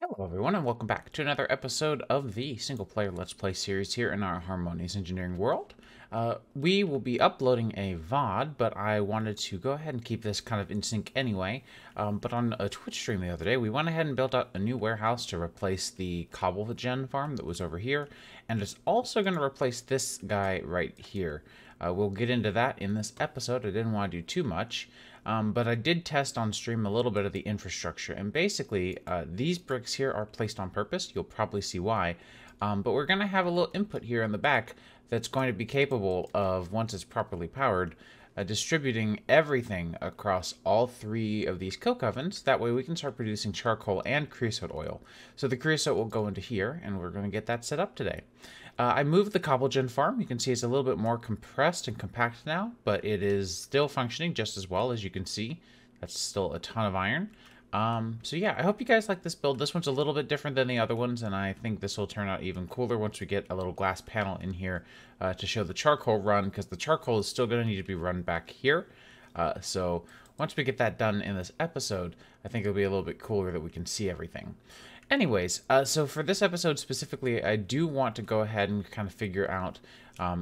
Hello everyone and welcome back to another episode of the single player Let's Play series here in our Harmonious Engineering world. We will be uploading a VOD, but I wanted to go ahead and keep this kind of in sync anyway. But on a Twitch stream the other day, we went ahead and built out a new warehouse to replace the cobble gen farm that was over here, and it's also going to replace this guy right here. We'll get into that in this episode. I didn't want to do too much. But I did test on stream a little bit of the infrastructure, and basically these bricks here are placed on purpose. You'll probably see why. But we're going to have a little input here in the back that's going to be capable of, once it's properly powered, distributing everything across all three of these coke ovens. That way we can start producing charcoal and creosote oil. So the creosote will go into here, and we're going to get that set up today. I moved the cobblegen farm. You can see it's a little bit more compressed and compact now, but it is still functioning just as well as you can see. That's still a ton of iron. So yeah, I hope you guys like this build. This one's a little bit different than the other ones, and I think this will turn out even cooler once we get a little glass panel in here to show the charcoal run, because the charcoal is still going to need to be run back here. So once we get that done in this episode, I think it'll be a little bit cooler that we can see everything. Anyways, so for this episode specifically, I do want to go ahead and kind of figure out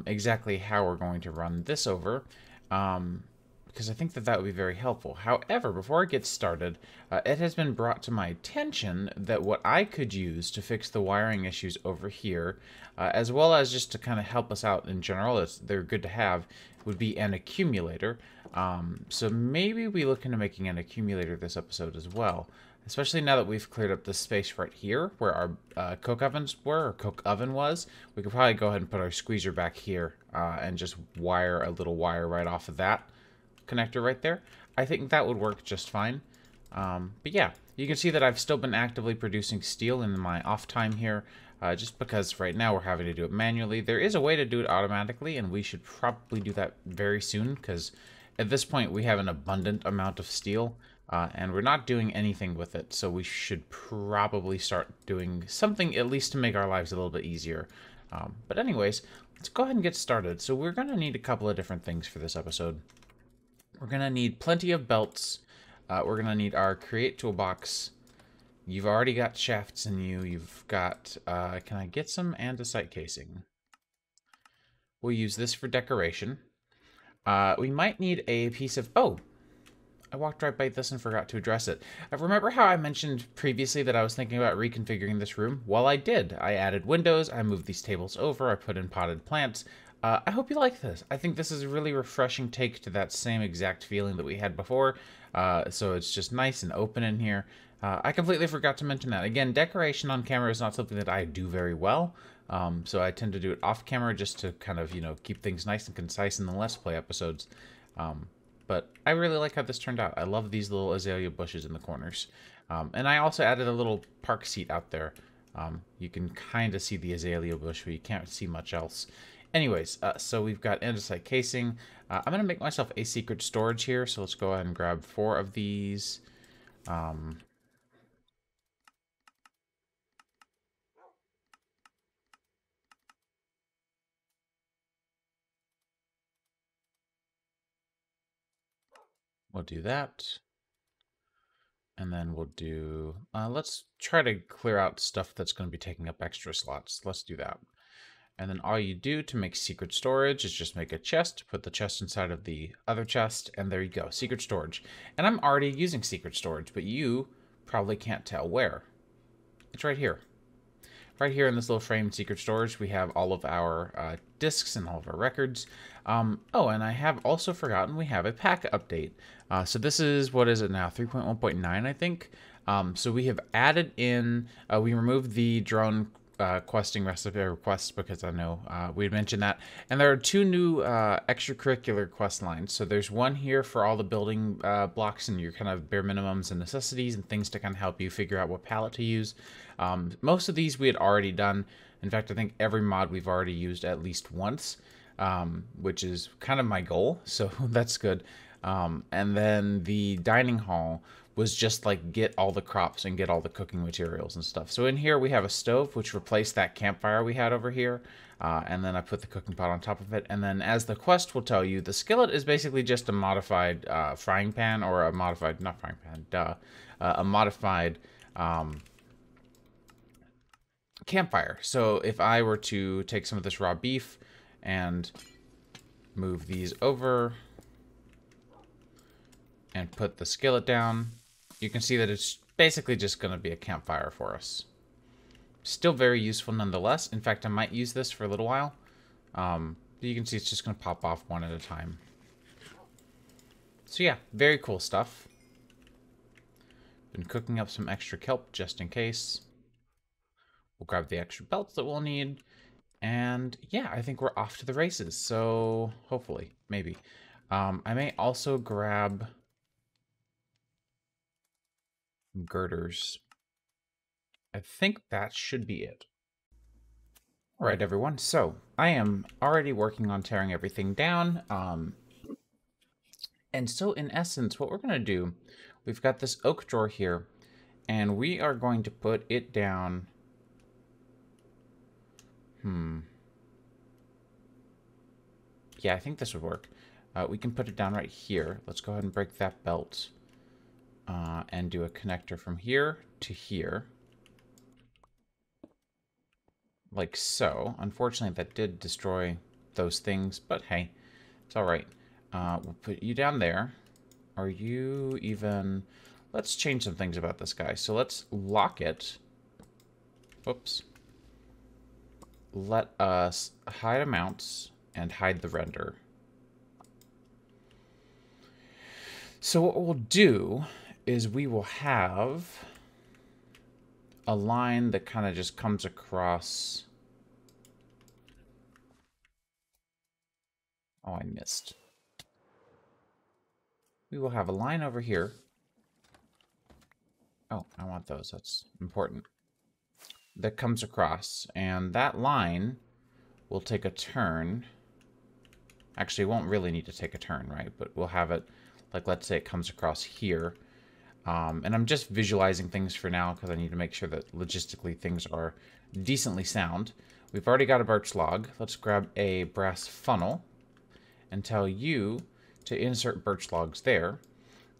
exactly how we're going to run this over, because I think that that would be very helpful. However, before I get started, it has been brought to my attention that what I could use to fix the wiring issues over here, as well as just to kind of help us out in general, they're good to have, would be an accumulator. So maybe we look into making an accumulator this episode as well. Especially now that we've cleared up the space right here where our coke ovens were, or coke oven was. We could probably go ahead and put our squeezer back here and just wire a little wire right off of that connector right there. I think that would work just fine. But yeah, you can see that I've still been actively producing steel in my off time here, just because right now we're having to do it manually. There is a way to do it automatically, and we should probably do that very soon, because at this point we have an abundant amount of steel. And we're not doing anything with it, so we should probably start doing something at least to make our lives a little bit easier. But anyways, let's go ahead and get started. So we're going to need a couple of different things for this episode. We're going to need plenty of belts. We're going to need our create toolbox. You've already got shafts in you. You've got, can I get some andesite casing? We'll use this for decoration. We might need a piece of, I walked right by this and forgot to address it. Remember how I mentioned previously that I was thinking about reconfiguring this room? Well, I did. I added windows, I moved these tables over, I put in potted plants. I hope you like this. I think this is a really refreshing take to that same exact feeling that we had before. So it's just nice and open in here. I completely forgot to mention that. Again, decoration on camera is not something that I do very well. So I tend to do it off camera just to kind of, keep things nice and concise in the Let's Play episodes. But I really like how this turned out. I love these little azalea bushes in the corners. And I also added a little park seat out there. You can kind of see the azalea bush, but you can't see much else. Anyways, so we've got andesite casing. I'm going to make myself a secret storage here, so let's go ahead and grab 4 of these. We'll do that. And then we'll do, let's try to clear out stuff that's going to be taking up extra slots. Let's do that. And then all you do to make secret storage is just make a chest, put the chest inside of the other chest, and there you go, secret storage. And I'm already using secret storage, but you probably can't tell where. It's right here. Right here in this little framed secret storage, we have all of our discs and all of our records. Oh, and I have also forgotten we have a pack update. So this is, what is it now, 3.1.9, I think. So we have added in, we removed the drone questing recipe requests because I know we had mentioned that. And there are 2 new extracurricular quest lines. So there's one here for all the building blocks and your kind of bare minimums and necessities and things to kind of help you figure out what palette to use. Most of these we had already done. In fact, I think every mod we've already used at least once, which is kind of my goal. So that's good. And then the dining hall was just like get all the crops and get all the cooking materials and stuff. So in here we have a stove which replaced that campfire we had over here. And then I put the cooking pot on top of it. And then as the quest will tell you, the skillet is basically just a modified frying pan, or a modified, not frying pan, a modified campfire. So if I were to take some of this raw beef and move these over and put the skillet down, you can see that it's basically just going to be a campfire for us. Still very useful nonetheless. In fact, I might use this for a little while. You can see it's just going to pop off one at a time. So yeah, very cool stuff. Been cooking up some extra kelp just in case. We'll grab the extra belts that we'll need. And yeah, I think we're off to the races. So hopefully, maybe. I may also grab girders. I think that should be it. All right, everyone. So I am already working on tearing everything down. And so in essence, what we're going to do, we've got this oak drawer here, and we are going to put it down. Yeah, I think this would work. We can put it down right here. Let's go ahead and break that belt and do a connector from here to here. Like so. Unfortunately, that did destroy those things, but hey, it's all right. We'll put you down there. Are you even... Let's change some things about this guy. So let's lock it. Whoops. Let us hide amounts and hide the render. So what we'll do is we will have a line that kind of just comes across. Oh, I missed. We will have a line over here. Oh, I want those. That's important. That comes across, and that line will take a turn. Actually, it won't really need to take a turn, right? But we'll have it, like, let's say it comes across here. And I'm just visualizing things for now because I need to make sure that logistically things are decently sound. We've already got a birch log. Let's grab a brass funnel and tell you to insert birch logs there.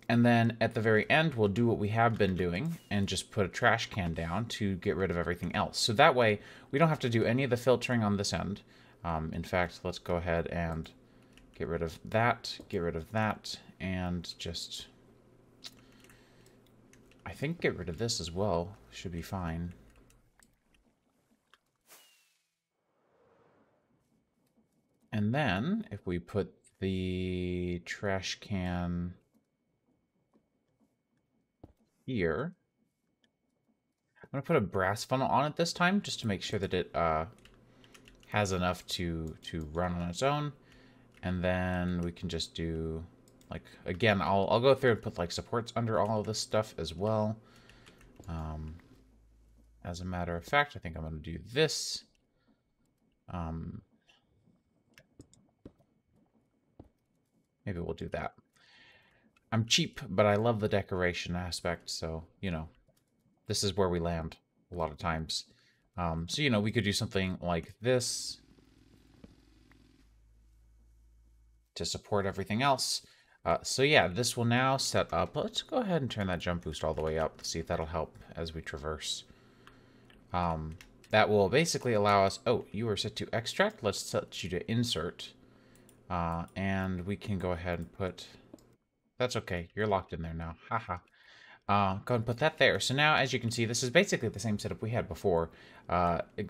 And then at the very end, we'll do what we have been doing and just put a trash can down to get rid of everything else. So that way, we don't have to do any of the filtering on this end. In fact, let's go ahead and get rid of that, and just... I think get rid of this as well. Should be fine. And then, if we put the trash can here, I'm going to put a brass funnel on it this time, just to make sure that it has enough to run on its own. And then we can just do... Like, again, I'll go through and put, like, supports under all of this stuff as well. As a matter of fact, I think I'm going to do this. Maybe we'll do that. I'm cheap, but I love the decoration aspect, so, you know, this is where we land a lot of times. So, you know, we could do something like this to support everything else. So yeah, this will now set up. Let's go ahead and turn that jump boost all the way up to see if that'll help as we traverse. That will basically allow us... Oh, you are set to extract. Let's set you to insert. And we can go ahead and put... That's okay. You're locked in there now. Haha. Go ahead and put that there. So now, as you can see, this is basically the same setup we had before,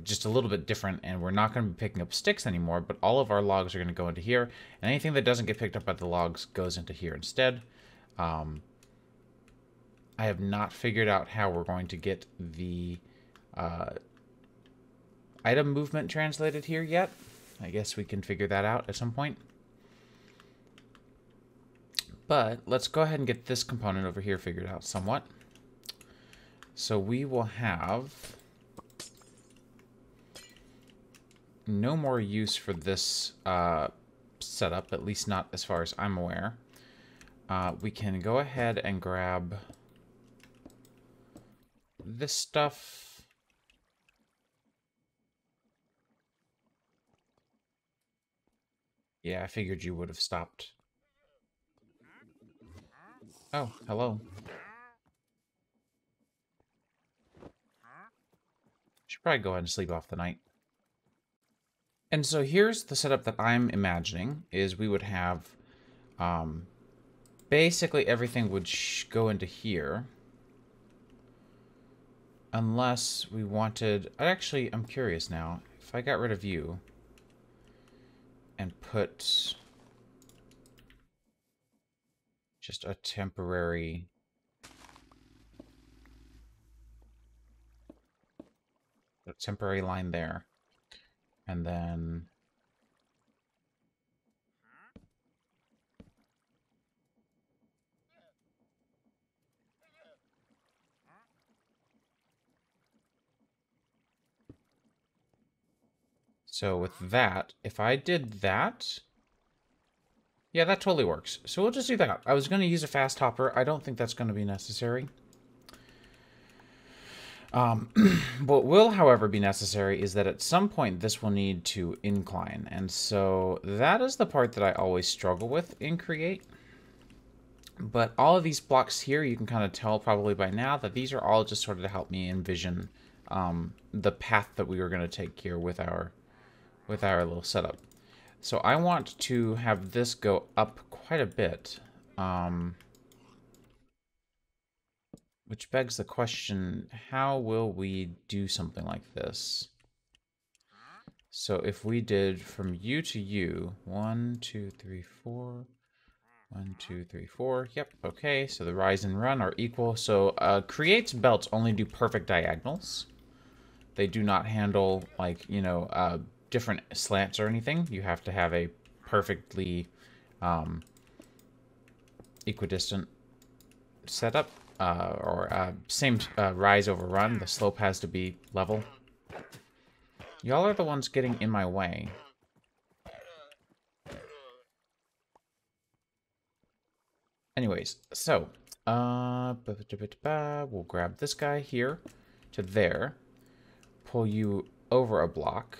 just a little bit different, and we're not going to be picking up sticks anymore, but all of our logs are going to go into here, and anything that doesn't get picked up by the logs goes into here instead. I have not figured out how we're going to get the item movement translated here yet. I guess we can figure that out at some point. But let's go ahead and get this component over here figured out somewhat. So we will have no more use for this setup, at least not as far as I'm aware. We can go ahead and grab this stuff. Yeah, I figured you would have stopped. Oh, hello. Should probably go ahead and sleep off the night. And so here's the setup that I'm imagining, is we would have basically everything would go into here. Unless we wanted... I'm curious now. If I got rid of you and put just a temporary... line there. And then... So with that, if I did that... Yeah, that totally works. So we'll just do that. I was going to use a fast hopper. I don't think that's going to be necessary. What will, however, be necessary is that at some point this will need to incline. And so that is the part that I always struggle with in Create. But all of these blocks here, you can kind of tell probably by now that these are all just sort of to help me envision the path that we were going to take here with our little setup. So I want to have this go up quite a bit. Which begs the question, how will we do something like this? So if we did from you to you, 1, 2, 3, 4, 1, 2, 3, 4. Yep, okay, so the rise and run are equal. So Create's belts only do perfect diagonals. They do not handle, like, you know, different slants or anything. You have to have a perfectly equidistant setup. Same rise over run. The slope has to be level. Y'all are the ones getting in my way. Anyways, so we'll grab this guy here to there, pull you over a block,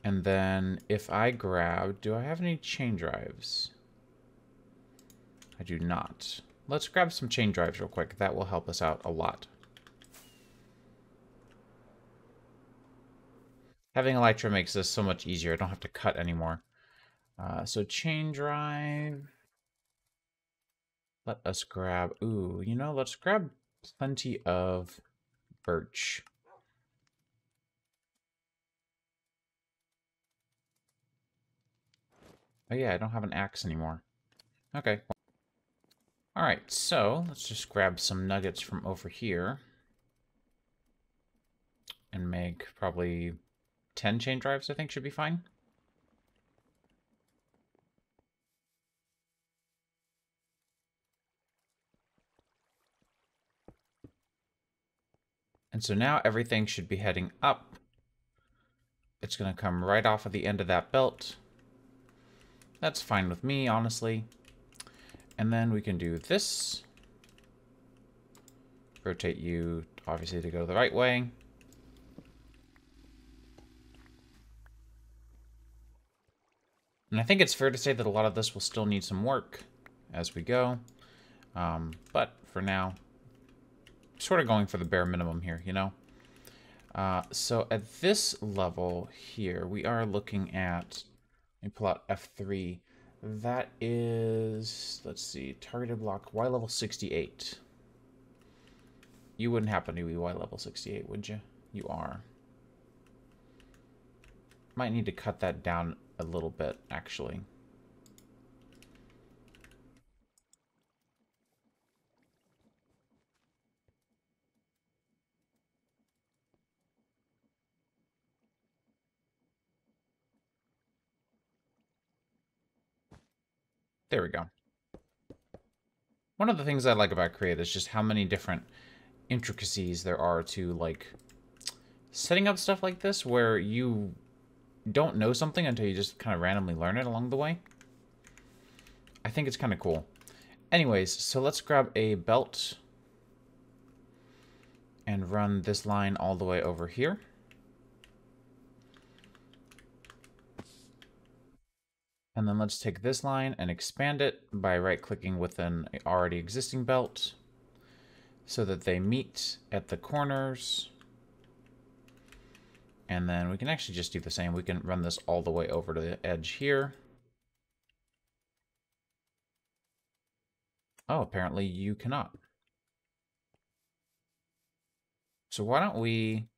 and then if I grab, do I have any chain drives? I do not. Let's grab some chain drives real quick. That will help us out a lot. Having Elytra makes this so much easier. I don't have to cut anymore. So chain drive. Let us grab... Ooh, you know, let's grab plenty of birch. Oh yeah, I don't have an axe anymore. Okay. Alright, so let's just grab some nuggets from over here. And make probably 10 chain drives, I think, should be fine. And so now everything should be heading up. It's going to come right off of the end of that belt. That's fine with me, honestly. And then we can do this. Rotate you, obviously, to go the right way. And I think it's fair to say that a lot of this will still need some work as we go. But for now, sort of going for the bare minimum here, you know? So at this level here, we are looking at... Let me pull out F3. That is, let's see, targeted block Y level 68. You wouldn't happen to be Y level 68, would you? You are. Might need to cut that down a little bit, actually. There we go. One of the things I like about Create is just how many different intricacies there are to, like, setting up stuff like this where you don't know something until you just kind of randomly learn it along the way. I think it's kind of cool. Anyways, so let's grab a belt and run this line all the way over here. And then let's take this line and expand it by right-clicking within an already existing belt. so that they meet at the corners. And then we can actually just do the same. We can run this all the way over to the edge here. Oh, apparently you cannot. So why don't we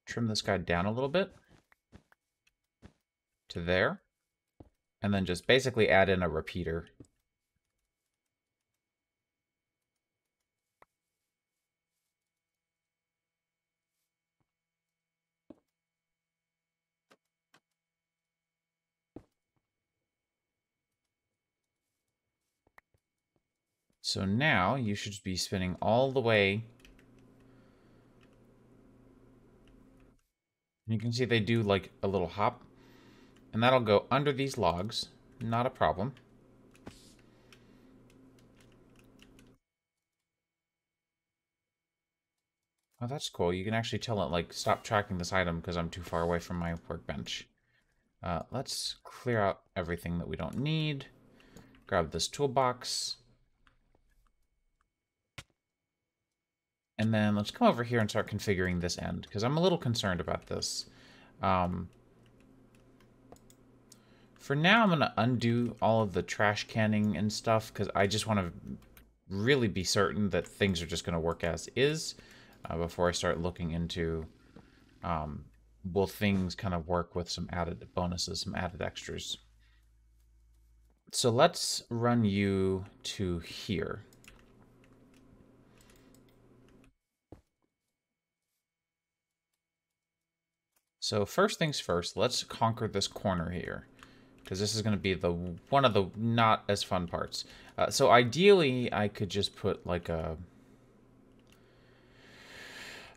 trim this guy down a little bit to there, and then just basically add in a repeater. So now you should be spinning all the way. You can see they do like a little hop, and that'll go under these logs. Not a problem. Oh, that's cool. You can actually tell it, like, stop tracking this item because I'm too far away from my workbench. Let's clear out everything that we don't need. Grab this toolbox. And then let's come over here and start configuring this end, because I'm a little concerned about this. For now, I'm going to undo all of the trash canning and stuff, because I just want to really be certain that things are just going to work as is before I start looking into will things kind of work with some added bonuses, some added extras. So let's run you to here. So first things first, let's conquer this corner here, because this is going to be the one of the not as fun parts. So ideally, I could just put like a...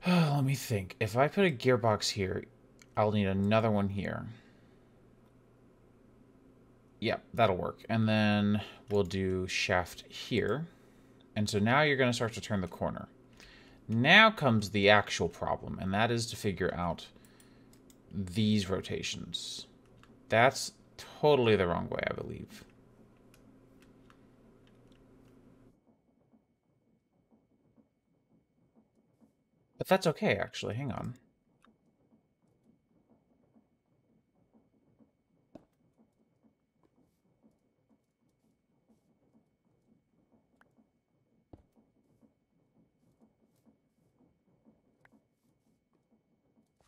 let me think. If I put a gearbox here, I'll need another one here. Yep, that'll work. And then we'll do shaft here. And so now you're going to start to turn the corner. Now comes the actual problem, and that is to figure out these rotations. That's totally the wrong way, I believe. But that's okay, actually. Hang on.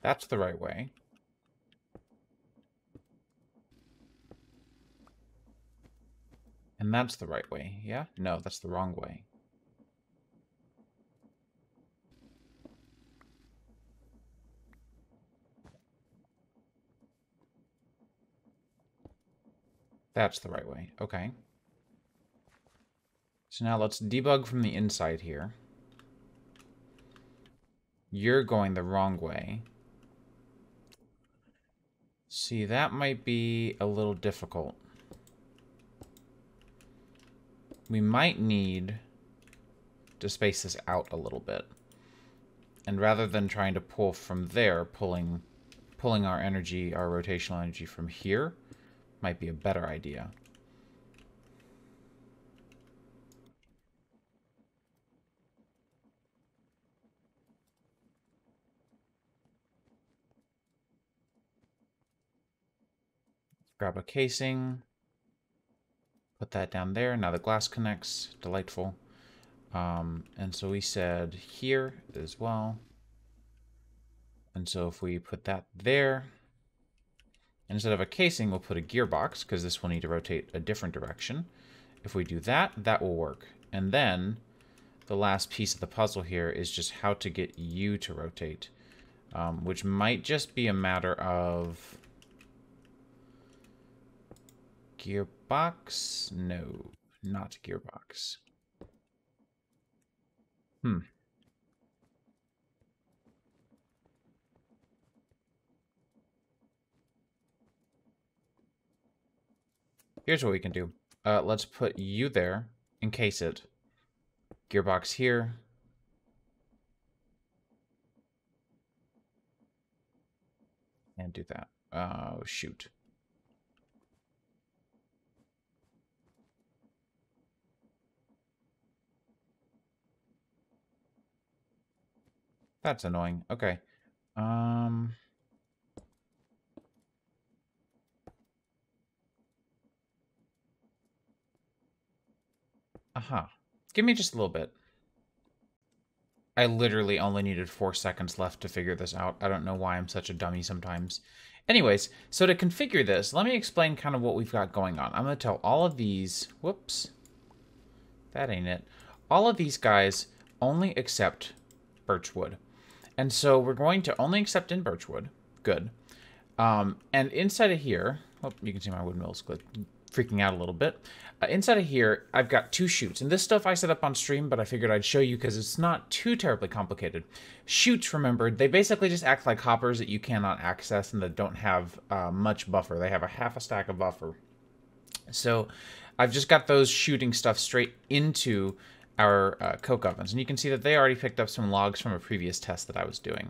That's the right way. And that's the right way, yeah? No, that's the wrong way. That's the right way. Okay. So now let's debug from the inside here. You're going the wrong way. See, that might be a little difficult. We might need to space this out a little bit. And rather than trying to pull from there, pulling our energy, our rotational energy from here, might be a better idea. Grab a casing. Put that down there. Now the glass connects. Delightful. And so we said here as well. And so if we put that there, instead of a casing, we'll put a gearbox, because this will need to rotate a different direction. If we do that, that will work. And then the last piece of the puzzle here is just how to get you to rotate, which might just be a matter of... Gearbox? No, not gearbox. Here's what we can do. Let's put you there, encase it. Gearbox here. And do that. Oh, shoot. That's annoying. Okay. Aha. Give me just a little bit. I literally only needed 4 seconds left to figure this out. I don't know why I'm such a dummy sometimes. Anyways, so to configure this, let me explain kind of what we've got going on. I'm going to tell all of these... Whoops. That ain't it. All of these guys only accept birchwood. And so we're going to only accept in birchwood. Good. And inside of here... Oh, you can see my windmill's freaking out a little bit. Inside of here, I've got 2 chutes. And this stuff I set up on stream, but I figured I'd show you because it's not too terribly complicated. Chutes, remembered, they basically just act like hoppers that you cannot access and that don't have much buffer. They have a half a stack of buffer. So I've just got those shooting stuff straight into our coke ovens. And you can see that they already picked up some logs from a previous test that I was doing.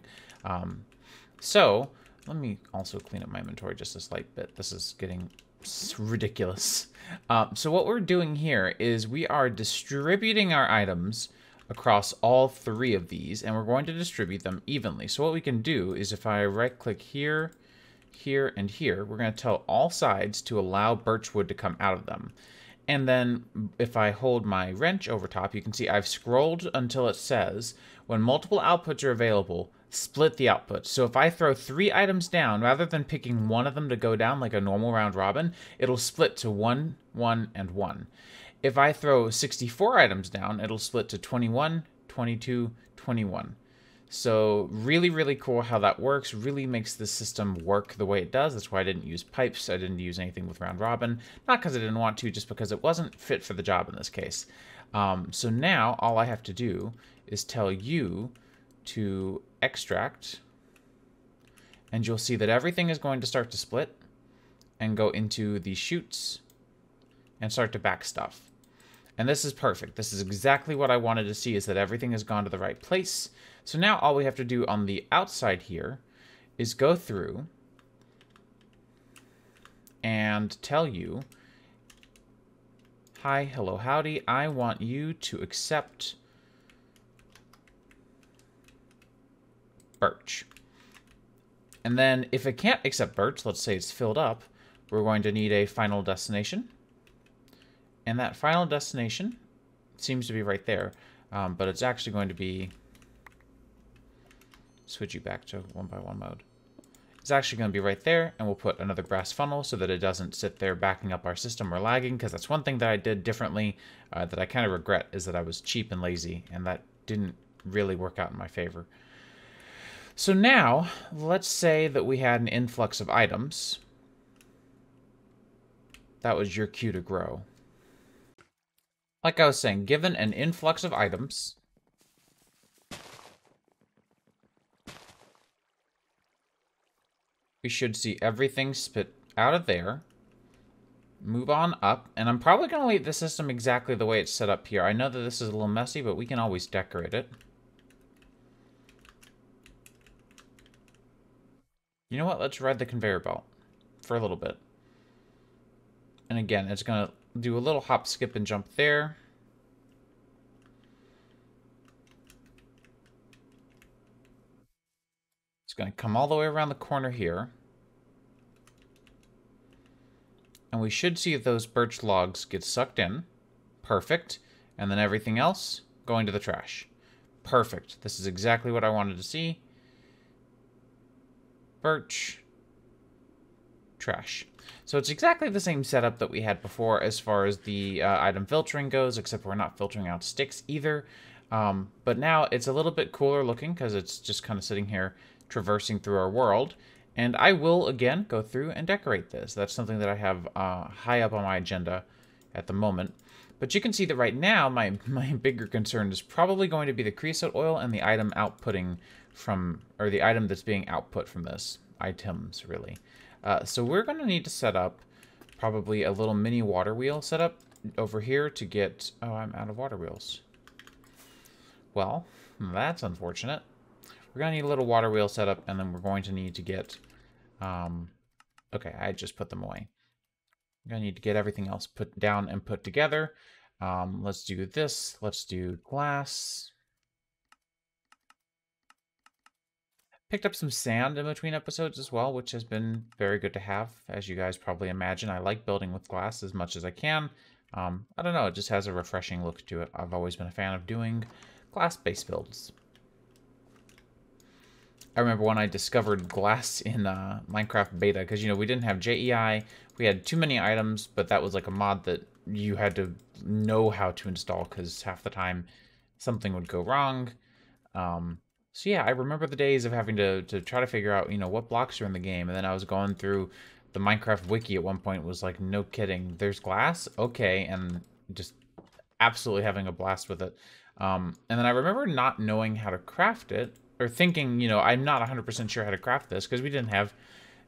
So let me also clean up my inventory just a slight bit. This is getting ridiculous. So what we're doing here is we are distributing our items across all 3 of these, and we're going to distribute them evenly. So what we can do is if I right-click here, here, and here, we're going to tell all sides to allow birchwood to come out of them. And then if I hold my wrench over top, you can see I've scrolled until it says, when multiple outputs are available, split the output. So if I throw 3 items down, rather than picking one of them to go down like a normal round robin, it'll split to 1, 1, and 1. If I throw 64 items down, it'll split to 21, 22, 21. So really, really cool how that works. Really makes the system work the way it does. That's why I didn't use pipes. I didn't use anything with round robin. Not because I didn't want to, just because it wasn't fit for the job in this case. So now all I have to do is tell you to extract, and you'll see that everything is going to start to split and go into the chutes and start to back stuff. And this is perfect. This is exactly what I wanted to see, is that everything has gone to the right place. So now all we have to do on the outside here is go through and tell you, hi, hello, howdy, I want you to accept birch. And then if it can't accept birch, let's say it's filled up, we're going to need a final destination. And that final destination seems to be right there, but it's actually going to be, switch you back to 1x1 mode. It's actually going to be right there, and we'll put another brass funnel so that it doesn't sit there backing up our system or lagging, because that's one thing that I did differently that I kind of regret, is that I was cheap and lazy, and that didn't really work out in my favor. So now, let's say that we had an influx of items. That was your cue to grow. Like I was saying, given an influx of items, we should see everything spit out of there, move on up, and I'm probably going to leave the system exactly the way it's set up here. I know that this is a little messy, but we can always decorate it. You know what? Let's ride the conveyor belt for a little bit. And again, it's going to do a little hop, skip, and jump there. It's going to come all the way around the corner here. And we should see those birch logs get sucked in. Perfect. And then everything else going to the trash. Perfect. This is exactly what I wanted to see. Birch. Trash. So it's exactly the same setup that we had before as far as the item filtering goes, except we're not filtering out sticks either. But now it's a little bit cooler looking because it's just kind of sitting here traversing through our world. And I will, again, go through and decorate this. That's something that I have high up on my agenda at the moment. But you can see that right now, my bigger concern is probably going to be the creosote oil and the item outputting from, or the item that's being output from this. Items, really. So we're going to need to set up probably a little mini water wheel setup over here to get... Oh, I'm out of water wheels. Well, that's unfortunate. We're going to need a little water wheel setup, and then we're going to need to get... okay, I just put them away. We're going to need to get everything else put down and put together. Let's do this. Let's do glass. Picked up some sand in between episodes as well, which has been very good to have. As you guys probably imagine, I like building with glass as much as I can. I don't know, it just has a refreshing look to it. I've always been a fan of doing glass-based builds. I remember when I discovered glass in Minecraft beta, because, you know, we didn't have JEI. We had too many items, but that was like a mod that you had to know how to install, because half the time something would go wrong. So yeah, I remember the days of having to try to figure out, you know, what blocks are in the game. And then I was going through the Minecraft wiki at one point, was like, no kidding, there's glass? Okay, and just absolutely having a blast with it. And then I remember not knowing how to craft it, or thinking, you know, I'm not 100% sure how to craft this, because we didn't have,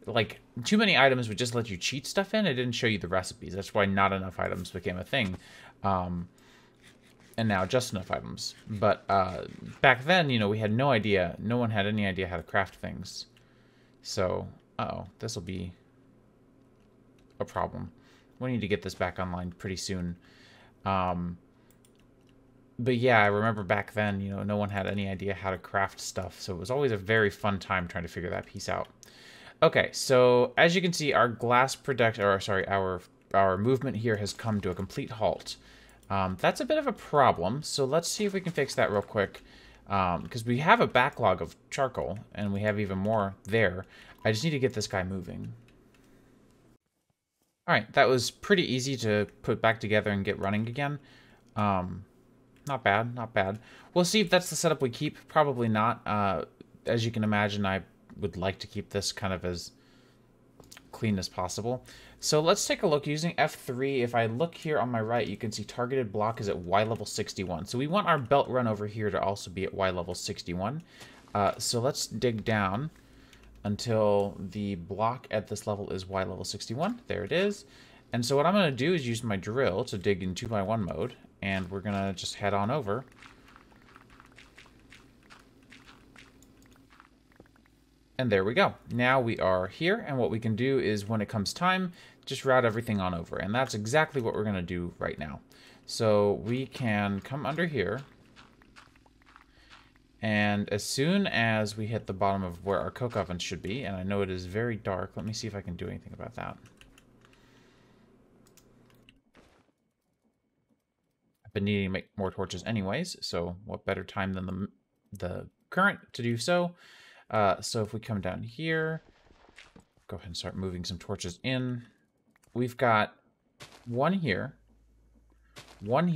like, too many items would just let you cheat stuff in. It didn't show you the recipes. That's why not enough items became a thing. And now just enough items. But back then, you know, we had no idea. No one had any idea how to craft things. So, uh-oh, this will be a problem. We need to get this back online pretty soon. But yeah, I remember back then, you know, no one had any idea how to craft stuff. So it was always a very fun time trying to figure that piece out. Okay, so as you can see, our glass production, or sorry, our movement here has come to a complete halt. That's a bit of a problem, so let's see if we can fix that real quick. Because we have a backlog of charcoal, and we have even more there. I just need to get this guy moving. Alright, that was pretty easy to put back together and get running again. Not bad, not bad. We'll see if that's the setup we keep. Probably not. As you can imagine, I would like to keep this kind of as clean as possible. So let's take a look using F3. If I look here on my right, you can see targeted block is at Y level 61. So we want our belt run over here to also be at Y level 61. So let's dig down until the block at this level is Y level 61. There it is. And so what I'm going to do is use my drill to dig in 2x1 mode. And we're going to just head on over. And there we go. Now we are here, and what we can do is, when it comes time, just route everything on over. And that's exactly what we're going to do right now. So we can come under here, and as soon as we hit the bottom of where our coke oven should be, and I know it is very dark, let me see if I can do anything about that. I've been needing to make more torches anyways, so what better time than the current to do so. So if we come down here, go ahead and start moving some torches in. We've got one here, and one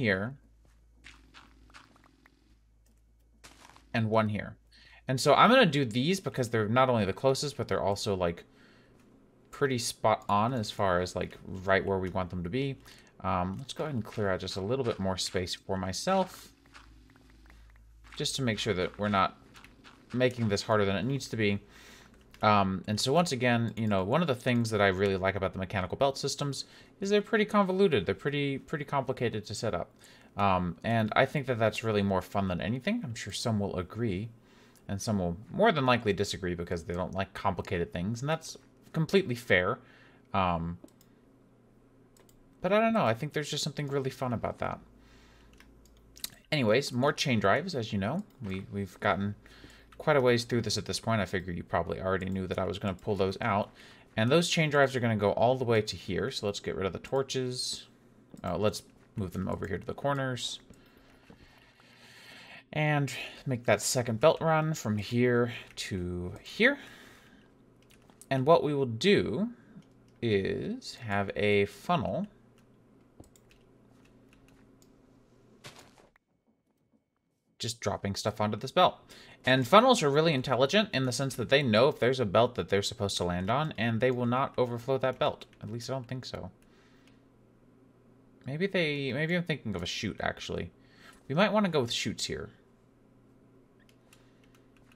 here. And so I'm going to do these because they're not only the closest, but they're also, like, pretty spot on as far as, like, right where we want them to be. Let's go ahead and clear out just a little bit more space for myself, just to make sure that we're not making this harder than it needs to be. And so once again, you know, one of the things that I really like about the mechanical belt systems is they're pretty convoluted. They're pretty complicated to set up. And I think that that's really more fun than anything. I'm sure some will agree, and some will more than likely disagree because they don't like complicated things, and that's completely fair. But I don't know. I think there's just something really fun about that. Anyways, more chain drives, as you know. We've gotten quite a ways through this at this point. I figure you probably already knew that I was going to pull those out. And those chain drives are going to go all the way to here. So let's get rid of the torches. Let's move them over here to the corners. And make that second belt run from here to here. And what we will do is have a funnel just dropping stuff onto this belt. And funnels are really intelligent in the sense that they know if there's a belt that they're supposed to land on, and they will not overflow that belt. At least I don't think so. Maybe I'm thinking of a chute, actually. We might want to go with chutes here.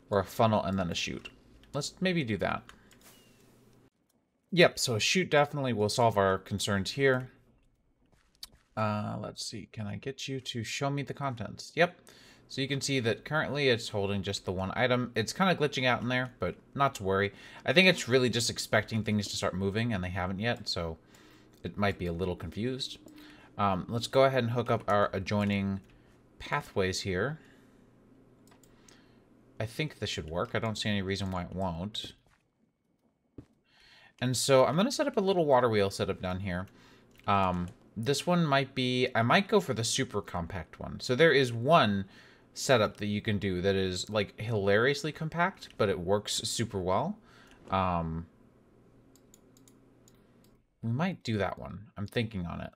Or a funnel and then a chute. Let's maybe do that. Yep, so a chute definitely will solve our concerns here. Let's see, can I get you to show me the contents? Yep. So you can see that currently it's holding just the one item. It's kind of glitching out in there, but not to worry. I think it's really just expecting things to start moving, and they haven't yet, so it might be a little confused. Let's go ahead and hook up our adjoining pathways here. I think this should work. I don't see any reason why it won't. And so I'm going to set up a little water wheel setup down here. This one might be... I might go for the super compact one. So there is one setup that you can do that is, like, hilariously compact, but it works super well. We might do that one. I'm thinking on it.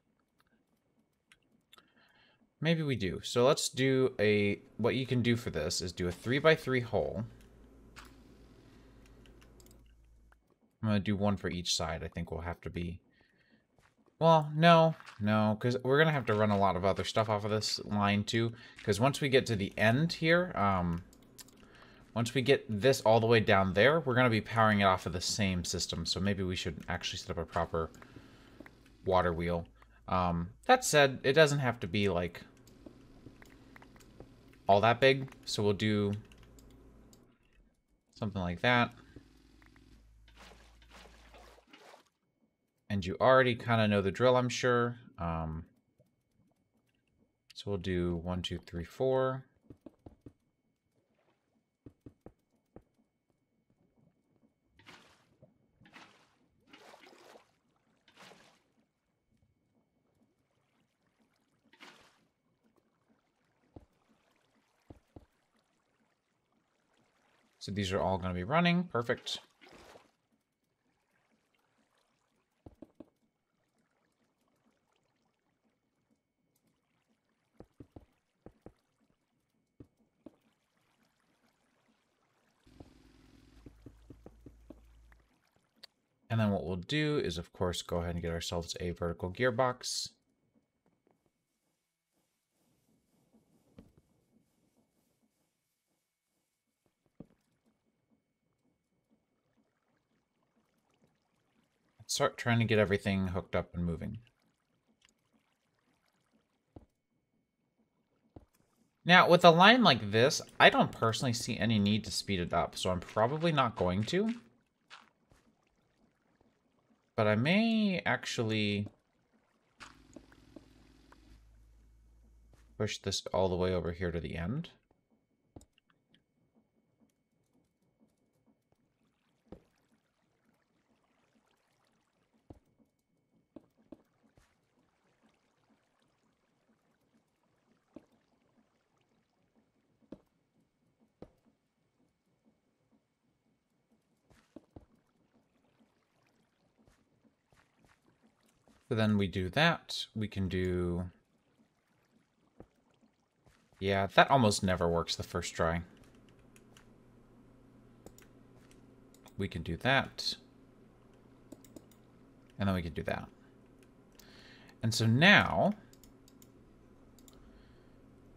Maybe we do. So let's do a... What you can do for this is do a 3x3 hole. I'm going to do one for each side. I think we'll have to be... Well, no, because we're going to have to run a lot of other stuff off of this line, too. Because once we get to the end here, once we get this all the way down there, we're going to be powering it off of the same system. So maybe we should actually set up a proper water wheel. That said, it doesn't have to be, like, all that big. So we'll do something like that. And you already kind of know the drill, I'm sure. So we'll do 1, 2, 3, 4. So these are all going to be running. Perfect. And then what we'll do is, of course, go ahead and get ourselves a vertical gearbox. Start trying to get everything hooked up and moving. Now, with a line like this, I don't personally see any need to speed it up, so I'm probably not going to. But I may actually push this all the way over here to the end. So then we do that. We can do... Yeah, that almost never works the first try. We can do that. And then we can do that. And so now...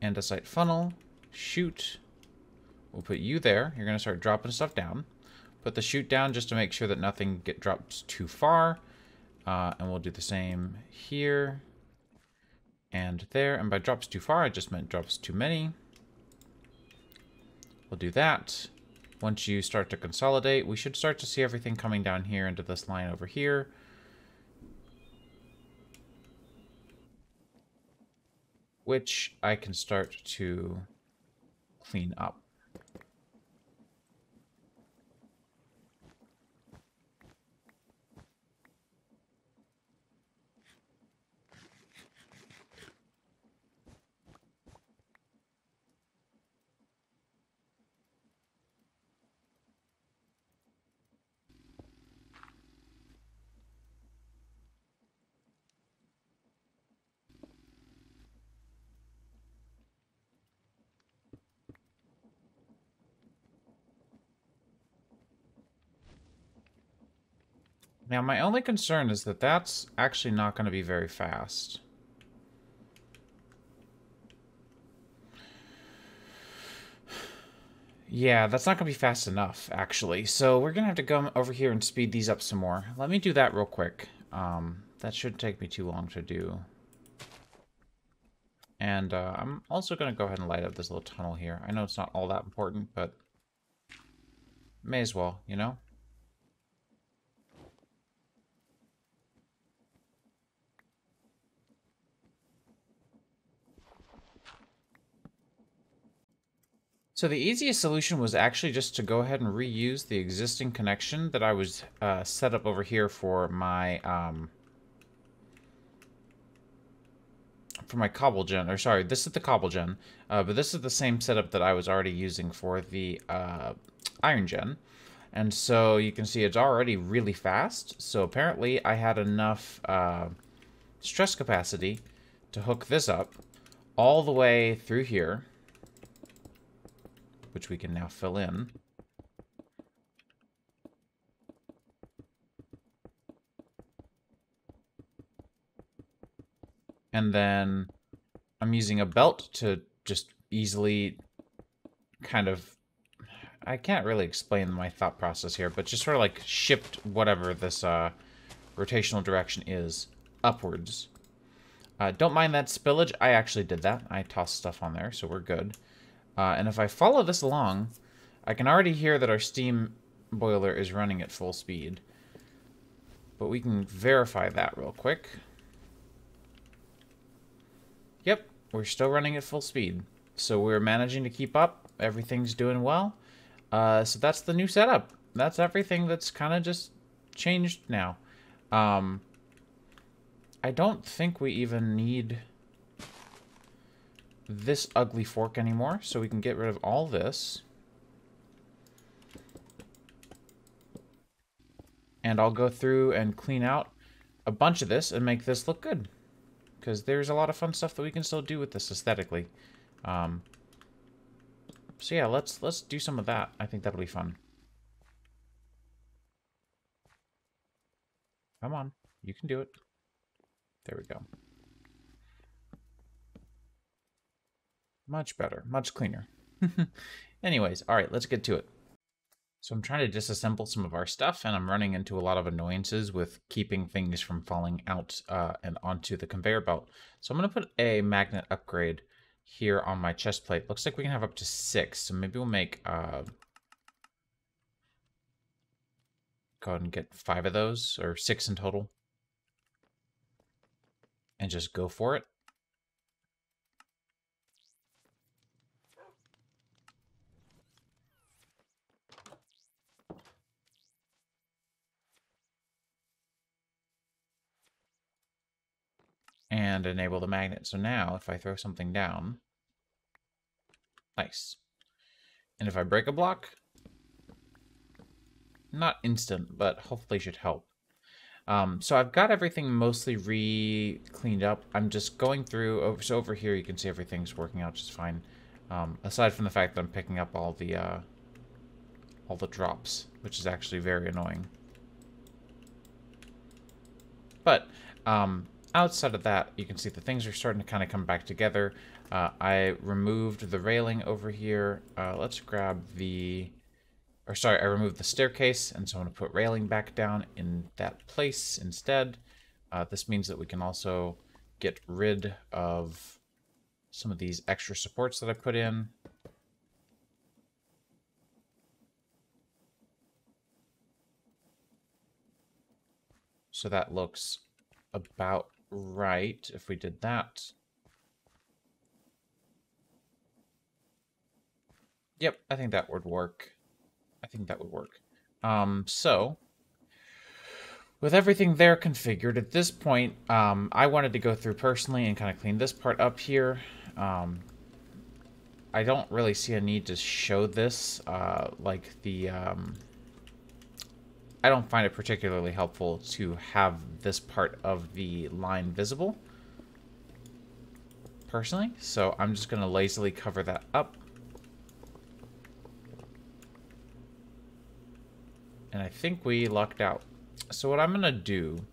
Andesite funnel. Shoot. We'll put you there. You're going to start dropping stuff down. Put the chute down just to make sure that nothing drops too far. And we'll do the same here and there. And by drops too far, I just meant drops too many. We'll do that. Once you start to consolidate, we should start to see everything coming down here into this line over here. Which I can start to clean up. Now, my only concern is that that's actually not going to be very fast. Yeah, that's not going to be fast enough, actually. So we're going to have to come over here and speed these up some more. Let me do that real quick. That shouldn't take me too long to do. And I'm also going to go ahead and light up this little tunnel here. I know it's not all that important, but may as well, you know? So the easiest solution was actually just to go ahead and reuse the existing connection that I was set up over here for my cobble gen. Or sorry, this is the cobble gen, but this is the same setup that I was already using for the iron gen. And so you can see it's already really fast. So apparently I had enough stress capacity to hook this up all the way through here, which we can now fill in. And then I'm using a belt to just easily kind of, I can't really explain my thought process here, but just sort of like shift whatever this rotational direction is upwards. Don't mind that spillage. I actually did that. I tossed stuff on there, so we're good. And if I follow this along, I can already hear that our steam boiler is running at full speed. But we can verify that real quick. Yep, we're still running at full speed. So we're managing to keep up. Everything's doing well. So that's the new setup. That's everything that's kind of just changed now. I don't think we even need this ugly fork anymore, so we can get rid of all this. And I'll go through and clean out a bunch of this and make this look good. Because there's a lot of fun stuff that we can still do with this aesthetically. So yeah, let's do some of that. I think that'll be fun. Come on, you can do it. There we go. Much better, much cleaner. Anyways, all right, let's get to it. So I'm trying to disassemble some of our stuff, and I'm running into a lot of annoyances with keeping things from falling out and onto the conveyor belt. So I'm going to put a magnet upgrade here on my chest plate. Looks like we can have up to 6, so maybe we'll make... go ahead and get 5 of those, or 6 in total. And just go for it. And enable the magnet. So now, if I throw something down... Nice. And if I break a block... Not instant, but hopefully should help. So I've got everything mostly re-cleaned up. I'm just going through... So over here you can see everything's working out just fine. Aside from the fact that I'm picking up all the drops, which is actually very annoying. But outside of that, you can see the things are starting to kind of come back together. I removed the railing over here. Let's grab the... Or sorry, I removed the staircase, and so I'm going to put railing back down in that place instead. This means that we can also get rid of some of these extra supports that I put in. So that looks about right if we did that. Yep, I think that would work. I think that would work. So, with everything there configured, at this point, I wanted to go through personally and kind of clean this part up here. I don't really see a need to show this, like the... I don't find it particularly helpful to have this part of the line visible, personally. So I'm just going to lazily cover that up. And I think we lucked out. So what I'm going to do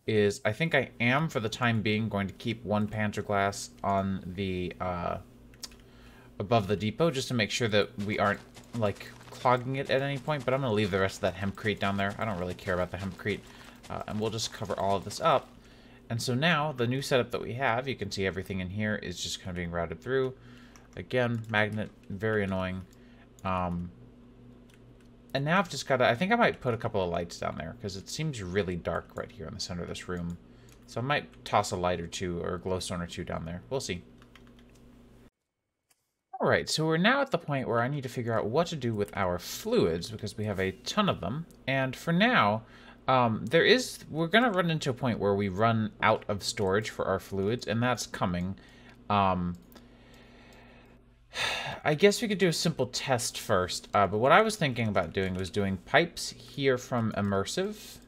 is, I think I am, for the time being, going to keep one Panzer glass on the, above the depot, just to make sure that we aren't, like, clogging it at any point. But I'm going to leave the rest of that hempcrete down there. I don't really care about the hempcrete. And we'll just cover all of this up. And so now, the new setup that we have, you can see everything in here is just kind of being routed through. Again, magnet, very annoying. And now I've just got to... I think I might put a couple of lights down there, because it seems really dark right here in the center of this room. So I might toss a light or two, or a glowstone or two down there. We'll see. All right, so we're now at the point where I need to figure out what to do with our fluids because we have a ton of them. And for now, we're going to run into a point where we run out of storage for our fluids, and that's coming. I guess we could do a simple test first, but what I was thinking about doing was doing pipes here from Immersive.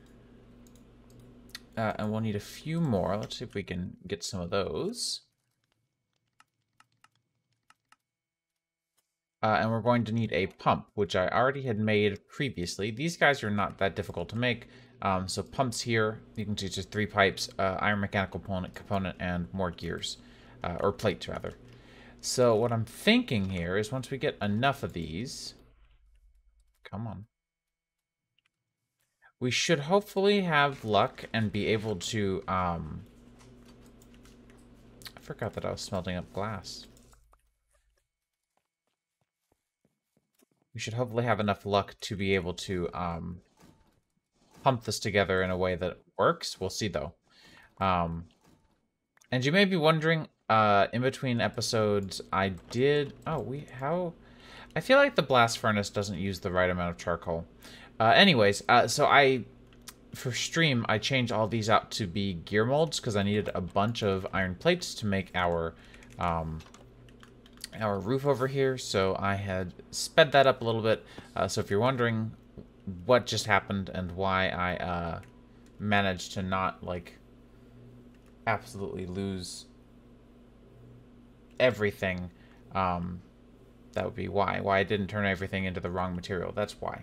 And we'll need a few more. Let's see if we can get some of those. And we're going to need a pump, which I already had made previously. These guys are not that difficult to make. So pumps here, you can see just 3 pipes, iron mechanical component, and more gears. Or plates, rather. So what I'm thinking here is once we get enough of these... Come on. We should hopefully have luck and be able to... I forgot that I was smelting up glass. We should hopefully have enough luck to be able to pump this together in a way that works. We'll see, though. And you may be wondering, in between episodes, I did... Oh, I feel like the blast furnace doesn't use the right amount of charcoal. Anyways, for stream, I changed all these out to be gear molds because I needed a bunch of iron plates to make our roof over here. So I had sped that up a little bit. So if you're wondering what just happened and why I managed to not, like, absolutely lose everything, that would be why. Why I didn't turn everything into the wrong material. That's why.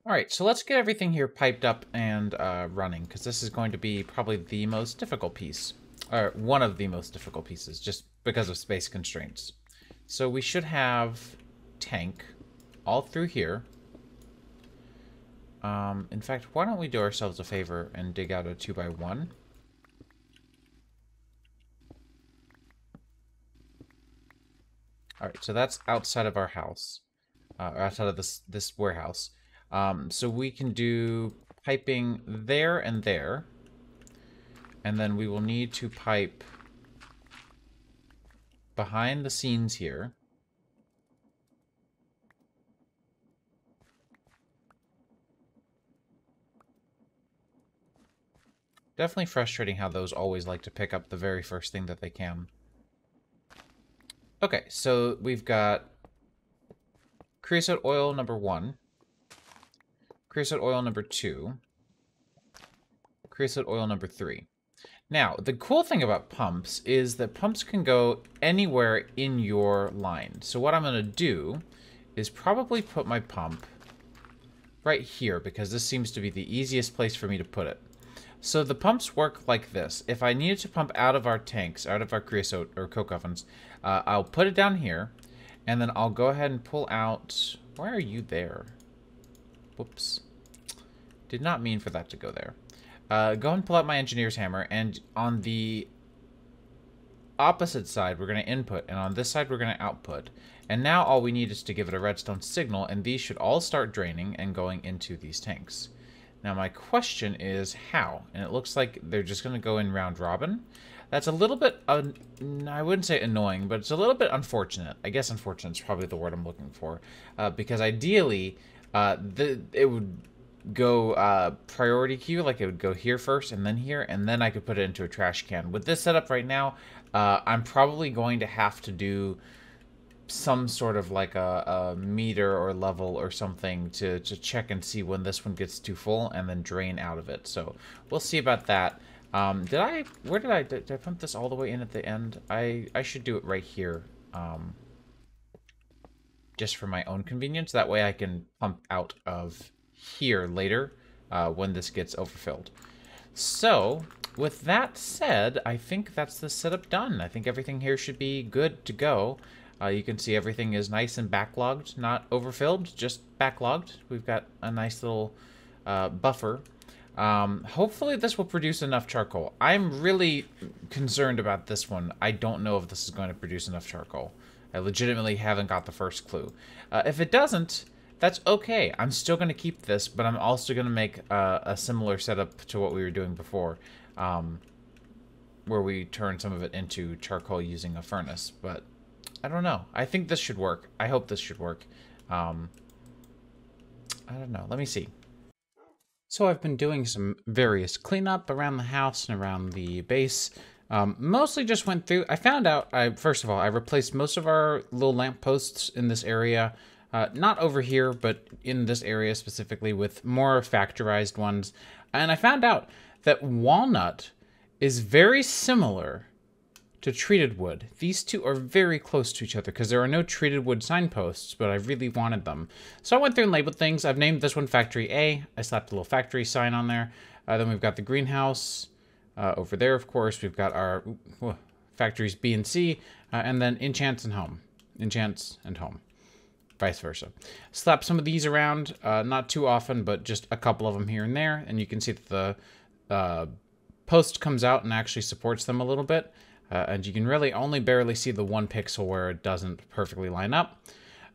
Alright, so let's get everything here piped up and running, because this is going to be probably the most difficult piece. Or one of the most difficult pieces, just because of space constraints. So we should have tank all through here. In fact, why don't we do ourselves a favor and dig out a 2x1? Alright, so that's outside of our house. Or outside of this warehouse. So we can do piping there and there. And then we will need to pipe behind the scenes here. Definitely frustrating how those always like to pick up the very first thing that they can. Okay, so we've got creosote oil number 1. Creosote oil number 2. Creosote oil number 3. Now, the cool thing about pumps is that pumps can go anywhere in your line. So what I'm going to do is probably put my pump right here, because this seems to be the easiest place for me to put it. So the pumps work like this. If I needed to pump out of our tanks, out of our creosote or coke ovens, I'll put it down here, and then I'll go ahead and pull out... Why are you there? Whoops. Did not mean for that to go there. Go ahead and pull out my engineer's hammer, and on the opposite side, we're going to input, and on this side, we're going to output. And now all we need is to give it a redstone signal, and these should all start draining and going into these tanks. Now, my question is how? And it looks like they're just going to go in round robin. That's a little bit, I wouldn't say annoying, but it's a little bit unfortunate. I guess unfortunate is probably the word I'm looking for. Because ideally, it would go priority queue, like it would go here first and then I could put it into a trash can. With this setup right now, I'm probably going to have to do some sort of like a meter or level or something to check and see when this one gets too full and then drain out of it. So we'll see about that. Did I pump this all the way in at the end? I should do it right here. Just for my own convenience. That way I can pump out of here later when this gets overfilled. So with that said, I think that's the setup done. I think everything here should be good to go. You can see everything is nice and backlogged, not overfilled, just backlogged. We've got a nice little buffer. Hopefully this will produce enough charcoal. I'm really concerned about this one. I don't know if this is going to produce enough charcoal. I legitimately haven't got the first clue. If it doesn't, that's okay. I'm still going to keep this, but I'm also going to make a similar setup to what we were doing before, where we turn some of it into charcoal using a furnace. But I don't know. I think this should work. I hope this should work. I don't know. Let me see. So I've been doing some various cleanup around the house and around the base. Mostly just went through. I found out, first of all, I replaced most of our little lamp posts in this area. Not over here, but in this area specifically with more factorized ones. And I found out that walnut is very similar to treated wood. These two are very close to each other because there are no treated wood signposts, but I really wanted them. So I went through and labeled things. I've named this one Factory A. I slapped a little factory sign on there. Then we've got the greenhouse over there, of course. We've got our factories B and C, and then enchants and home. Enchants and home. Vice versa. Slap some of these around, not too often, but just a couple of them here and there. And you can see that the post comes out and actually supports them a little bit. And you can really only barely see the 1 pixel where it doesn't perfectly line up.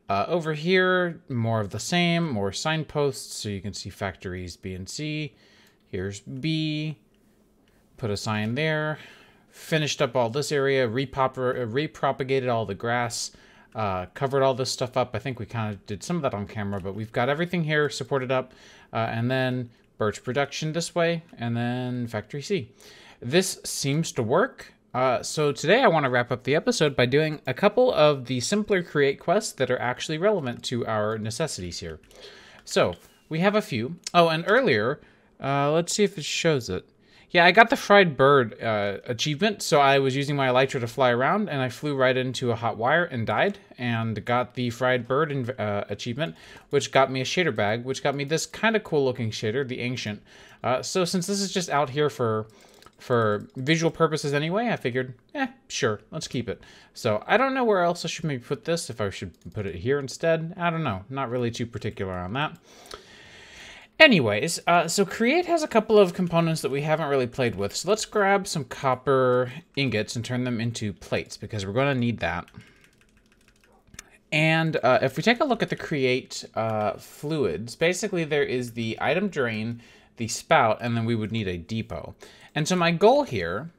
Over here, more of the same, more signposts. So you can see factories B and C. Here's B. Put a sign there. Finished up all this area. Repropagated all the grass. Covered all this stuff up. I think we kind of did some of that on camera, but we've got everything here supported up. And then birch production this way. And then factory C. This seems to work. So today I want to wrap up the episode by doing a couple of the simpler create quests that are actually relevant to our necessities here. So we have a few. Oh, and earlier, let's see if it shows it. Yeah, I got the fried bird achievement. So I was using my elytra to fly around and I flew right into a hot wire and died and got the fried bird achievement, which got me a shader bag, which got me this kind of cool looking shader, the ancient. So since this is just out here for visual purposes anyway, I figured, sure, let's keep it. So I don't know where else I should maybe put this, if I should put it here instead. I don't know, not really too particular on that. Anyways, so Create has a couple of components that we haven't really played with. So let's grab some copper ingots and turn them into plates because we're going to need that. And if we take a look at the Create fluids, basically there is the item drain, the spout, and then we would need a depot. And so my goal here,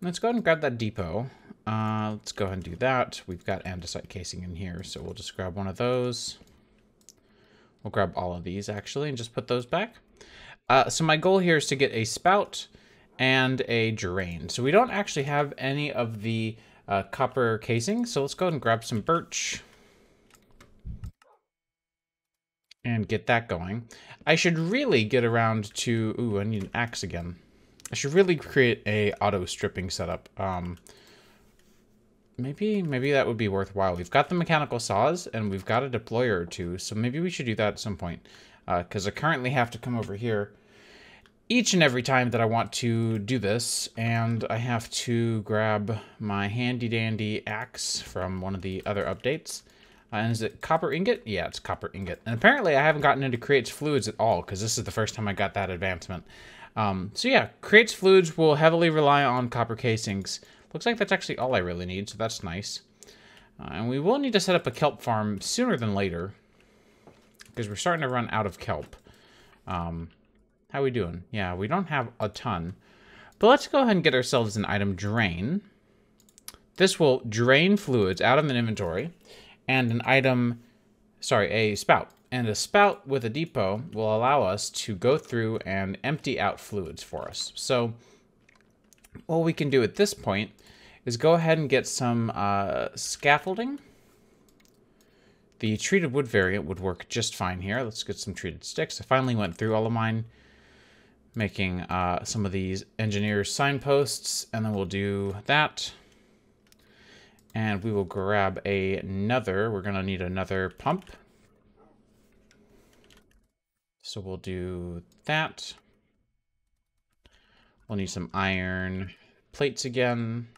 let's go ahead and grab that depot. Let's go ahead and do that. We've got andesite casing in here, so we'll just grab one of those. We'll grab all of these, actually, and just put those back. So my goal here is to get a spout and a drain. So we don't actually have any of the copper casing, so let's go ahead and grab some birch and get that going. I should really get around to... Ooh, I need an axe again. I should really create a auto stripping setup. Maybe that would be worthwhile. We've got the mechanical saws and we've got a deployer or two, so maybe we should do that at some point. Because I currently have to come over here each and every time that I want to do this, and I have to grab my handy dandy axe from one of the other updates. And is it copper ingot? Yeah, it's copper ingot. And apparently I haven't gotten into Create's fluids at all, because this is the first time I got that advancement. So yeah, Create's fluids will heavily rely on copper casings. Looks like that's actually all I really need, so that's nice. And we will need to set up a kelp farm sooner than later, because we're starting to run out of kelp. How are we doing? Yeah, we don't have a ton. But let's go ahead and get ourselves an item drain. This will drain fluids out of an inventory. And an item, sorry, a spout. And a spout with a depot will allow us to go through and empty out fluids for us. So what we can do at this point is go ahead and get some scaffolding. The treated wood variant would work just fine here. Let's get some treated sticks. I finally went through all of mine, making some of these engineer's signposts, and then we'll do that. And we will grab another, we're gonna need another pump. So we'll do that. We'll need some iron plates again.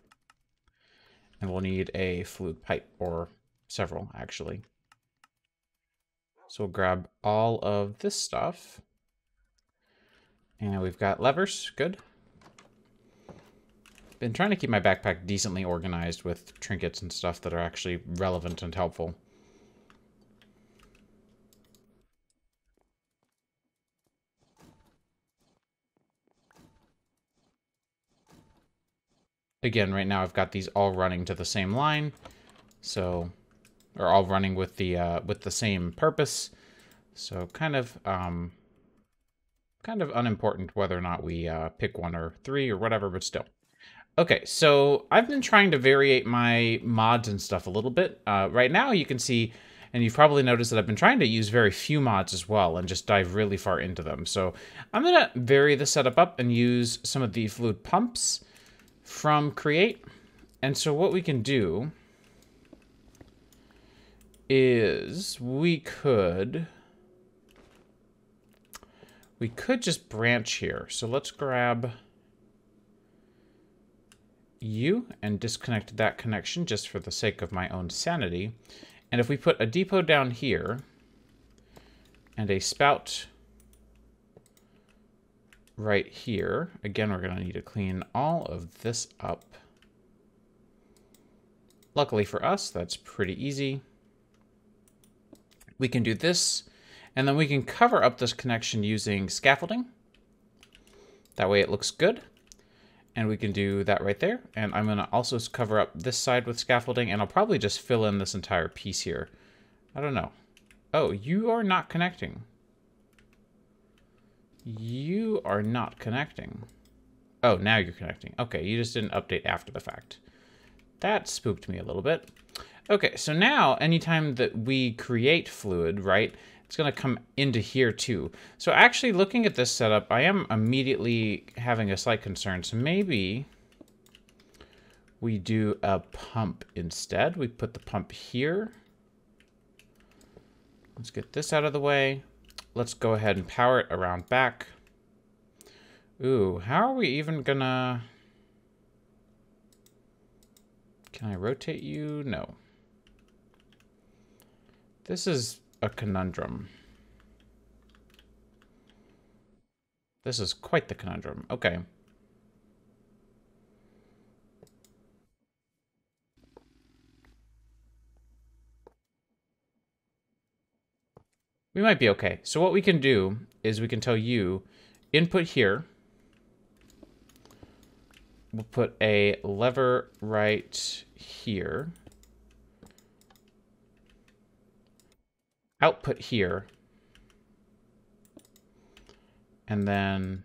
And we'll need a fluid pipe, or several, actually. So we'll grab all of this stuff. And we've got levers, good. Been trying to keep my backpack decently organized with trinkets and stuff that are actually relevant and helpful. Again, right now I've got these all running to the same line. So, are all running with the same purpose. So kind of unimportant whether or not we pick 1 or 3 or whatever, but still. Okay, so I've been trying to variate my mods and stuff a little bit. Right now you can see, and you've probably noticed that I've been trying to use very few mods as well and just dive really far into them. So I'm going to vary the setup up and use some of the fluid pumps from Create. And so what we can do is we could just branch here. So let's grab you and disconnect that connection just for the sake of my own sanity. And if we put a depot down here and a spout right here, again, we're going to need to clean all of this up. Luckily for us, that's pretty easy. We can do this, and then we can cover up this connection using scaffolding. That way it looks good. And we can do that right there. And I'm going to also cover up this side with scaffolding, and I'll probably just fill in this entire piece here. I don't know. Oh, you are not connecting. You are not connecting. Oh, now you're connecting. Okay, you just didn't update after the fact. That spooked me a little bit. Okay, so now anytime that we create fluid, right, it's going to come into here too. So actually looking at this setup, I am immediately having a slight concern. So maybe we do a pump instead. We put the pump here. Let's get this out of the way. Let's go ahead and power it around back. Ooh, how are we even gonna... Can I rotate you? No. This is a conundrum. This is quite the conundrum. Okay. We might be okay. So what we can do is we can tell you, input here. We'll put a lever right here. Output here. And then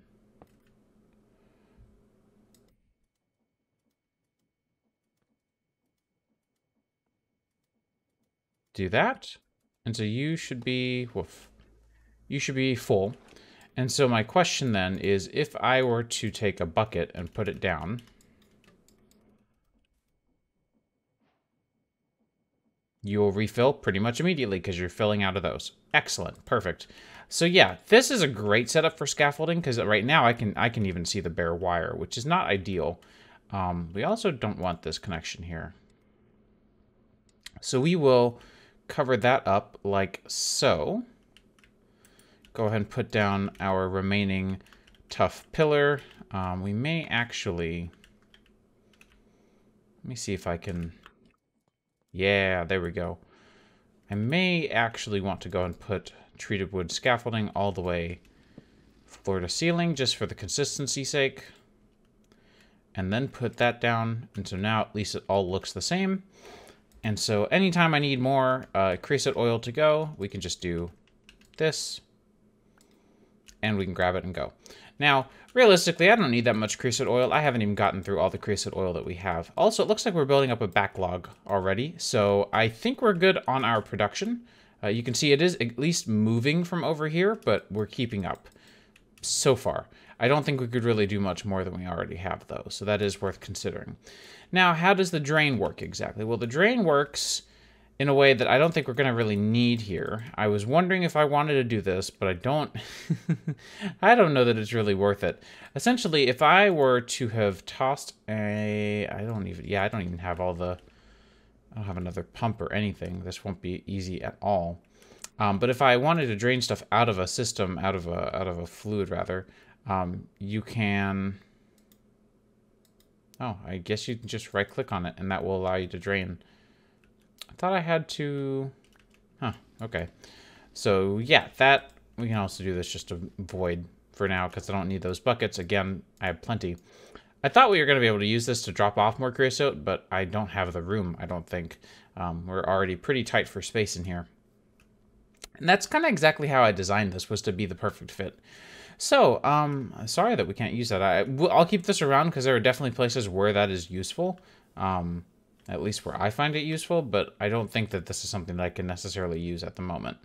do that. And so you should be, woof, you should be full. And so my question then is, if I were to take a bucket and put it down, you will refill pretty much immediately because you're filling out of those. Excellent, perfect. So yeah, this is a great setup for scaffolding because right now I can even see the bare wire, which is not ideal. We also don't want this connection here. So we will cover that up like so. Go ahead and put down our remaining tough pillar. We may actually... Let me see if I can... Yeah, there we go. I may actually want to go and put treated wood scaffolding all the way floor to ceiling just for the consistency's sake. And then put that down. And so now at least it all looks the same. And so anytime I need more creosote oil to go, we can just do this. And we can grab it and go. Now, realistically, I don't need that much creosote oil. I haven't even gotten through all the creosote oil that we have. Also, it looks like we're building up a backlog already. So I think we're good on our production. You can see it is at least moving from over here, but we're keeping up so far. I don't think we could really do much more than we already have, though. So that is worth considering. Now, how does the drain work exactly? Well, the drain works in a way that I don't think we're going to really need here. I was wondering if I wanted to do this, but I don't... I don't know that it's really worth it. Essentially, if I were to have tossed a... I don't even have all the... I don't have another pump or anything. This won't be easy at all. But if I wanted to drain stuff out of a system, out of a fluid rather, you can... Oh, I guess you can just right-click on it, and that will allow you to drain. I thought I had to... Huh, okay. So, yeah, that... We can also do this just to void for now, because I don't need those buckets. Again, I have plenty. I thought we were going to be able to use this to drop off more creosote, but I don't have the room, I don't think. We're already pretty tight for space in here. And that's kind of exactly how I designed this, was to be the perfect fit. So, sorry that we can't use that. I'll keep this around because there are definitely places where that is useful. At least where I find it useful, but I don't think that this is something that I can necessarily use at the moment.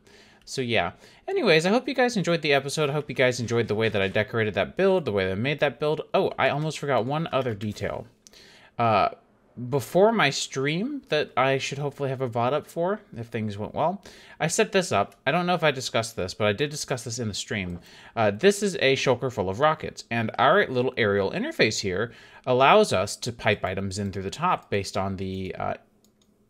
So yeah. Anyways, I hope you guys enjoyed the episode. I hope you guys enjoyed the way that I decorated that build, the way that I made that build. Oh, I almost forgot one other detail. Before my stream that I should hopefully have a VOD up for, if things went well, I set this up. I don't know if I discussed this, but I did discuss this in the stream. This is a shulker full of rockets, and our little aerial interface here allows us to pipe items in through the top based on the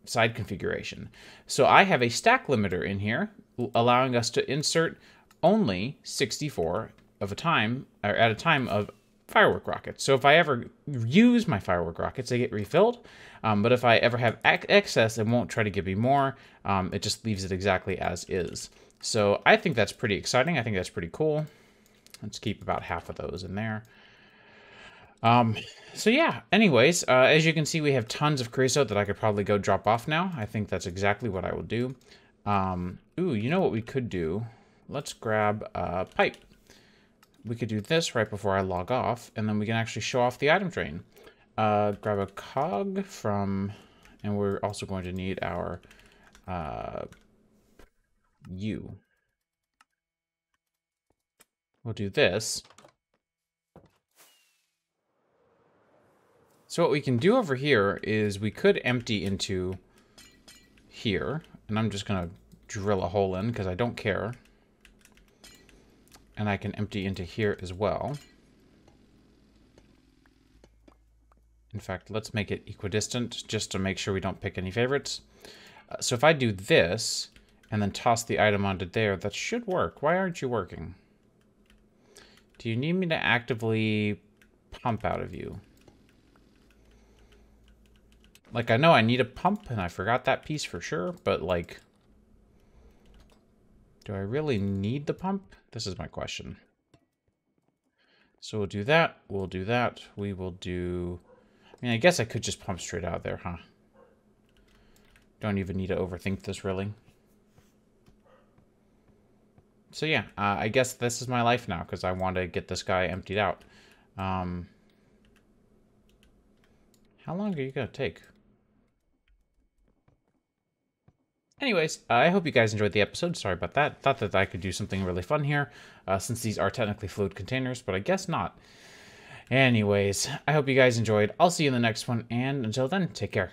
side configuration. So I have a stack limiter in here, allowing us to insert only 64 of a time, or at a time, of firework rockets. So if I ever use my firework rockets, they get refilled. But if I ever have excess, it won't try to give me more. It just leaves it exactly as is. So I think that's pretty exciting. I think that's pretty cool. Let's keep about half of those in there. So yeah, anyways, as you can see, we have tons of creosote that I could probably go drop off now. I think that's exactly what I will do. Ooh, you know what we could do? Let's grab a pipe. We could do this right before I log off, and then we can actually show off the item train. Grab a cog from, and we're also going to need our U. We'll do this. So what we can do over here is we could empty into here, and I'm just going to drill a hole in because I don't care. And I can empty into here as well. In fact, let's make it equidistant just to make sure we don't pick any favorites. So if I do this and then toss the item onto there, that should work. Why aren't you working? Do you need me to actively pump out of you? Like, I know I need a pump, and I forgot that piece for sure, but, like, do I really need the pump? This is my question. So we'll do that. We'll do that. We will do... I mean, I guess I could just pump straight out of there, huh? Don't even need to overthink this, really. So yeah, I guess this is my life now, because I want to get this guy emptied out. How long are you going to take? Anyways, I hope you guys enjoyed the episode. Sorry about that. Thought that I could do something really fun here, since these are technically fluid containers, but I guess not. Anyways, I hope you guys enjoyed. I'll see you in the next one, and until then, take care.